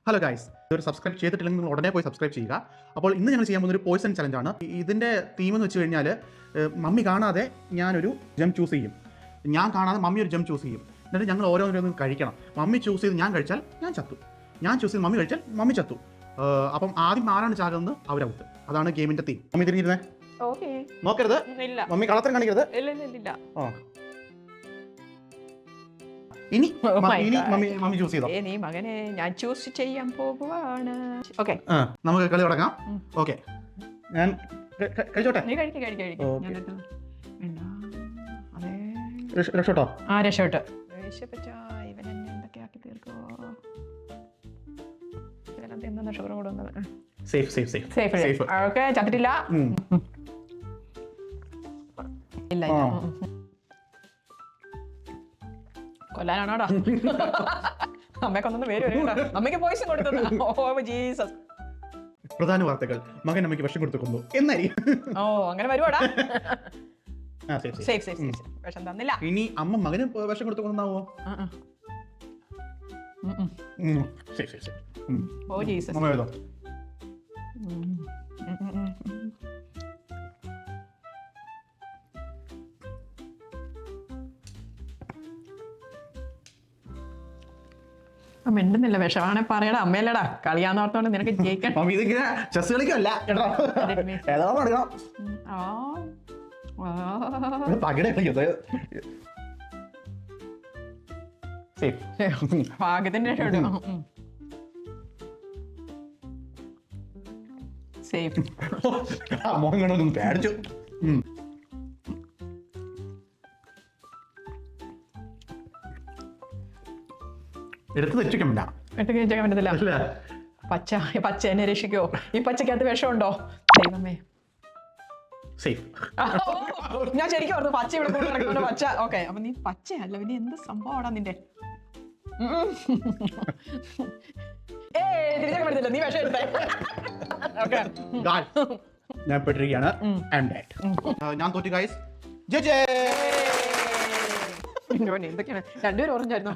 Hello guys, ഇതൊരു subscribe ചെയ്തിട്ടില്ലെങ്കിൽ നിങ്ങൾ ഉടനെ പോയി സബ്സ്ക്രൈബ് ചെയ്യുക. അപ്പോൾ ഇന്ന് ഞങ്ങൾ ചെയ്യാൻ പോകുന്ന ഒരു പോയ്സൺ ചലഞ്ചാണ്. ഇതിൻ്റെ തീം എന്ന് വെച്ച് കഴിഞ്ഞാൽ മമ്മി കാണാതെ ഞാനൊരു ജം ചൂസ് ചെയ്യും, ഞാൻ കാണാതെ മമ്മി ഒരു ജം ചൂസ് ചെയ്യും. എന്നിട്ട് ഞങ്ങൾ ഓരോന്നും കഴിക്കണം. മമ്മി ചൂസ് ചെയ്ത് ഞാൻ കഴിച്ചാൽ ഞാൻ ചത്തു, ഞാൻ ചൂസ് ചെയ്ത് മമ്മി കഴിച്ചാൽ മമ്മി ചത്തു. അപ്പം ആദ്യം ആരാണ് ചാകുന്നത് അവർ ഔട്ട്. അതാണ് ഗെയിമിൻ്റെ തീം. മമ്മി തിരിഞ്ഞിരുന്നേ, നോക്കരുത്, മമ്മി കളത്തരം കാണിക്കരുത്. ഇനി മമ്മി ചൂസ് ചെയ്തോ. നീ മകനെ ഞാൻ ചൂസ് ചെയ്യാൻ പോകുവാണ്. ഓക്കേ, നമുക്ക് കളി തുടങ്ങാം. ഓക്കെ, ഞാൻ കഴിച്ചോട്ടെ. നീ കഴിക്ക്. രക്ഷോട്ടോ. രക്ഷോട്ട് ഇവൻ എന്നെ എന്തൊക്കെ ആക്കി തീർക്കോ. ഓക്കെ, ചത്തിട്ടില്ല. ഇല്ല, കൊല്ലാനാണോടാ? അമ്മക്കൊന്നും പേര് വരും. അമ്മയ്ക്ക് പോയിസൺ കൊടുത്തത്. Oh Jesus. പ്രധാന വാർത്തകൾ. മകൻ അമ്മയ്ക്ക് വിഷം കൊടുത്തു കൊന്നു എന്നായിരിക്കും. ഓ, അങ്ങനെ വരുവാടാ. സേഫ്. വിഷം തന്നില്ല. ഇനി അമ്മ മകന് വിഷം കൊടുത്തു കൊന്നാവോ? Oh Jesus. അമ്മ എഴുതോ. മിണ്ടുന്നില്ല. വിഷമാണെ പറയടാ. അമ്മയല്ലടാ, കളിയാന്ന് ഓർത്തോണ്ട് നിനക്ക് ജയിക്കാൻ. ചെസ് കളിക്കല്ല ഭാഗ്യത്തിന്റെ സേഫ്. പേടിച്ചു. എടുത്ത് വെച്ചിരിക്കാൻ പറ്റില്ല. പച്ച എന്നെ രക്ഷിക്കോ. ഈ പച്ചക്കകത്ത് വിഷമുണ്ടോ? ദൈവമേ, ഞാൻ ശരിക്കും ഓർത്തു പച്ച ഇവിടെ കൂടെ നടക്കുന്ന പച്ച. ഓക്കെ, അപ്പൊ നീ പച്ചയല്ല, പിന്നെ എന്ത് സംഭവമാടാ നിന്റെ? തിരിച്ചൊക്കെ പറ്റത്തില്ല, നീ വിഷം എടുത്തേ. ഞാൻ പെട്ടിരിക്കുകയാണ്. ഞാൻ തോറ്റു ഗൈസ്. എന്തൊക്കെയാണ് രണ്ടുപേരും ഓറഞ്ചായിരുന്നു.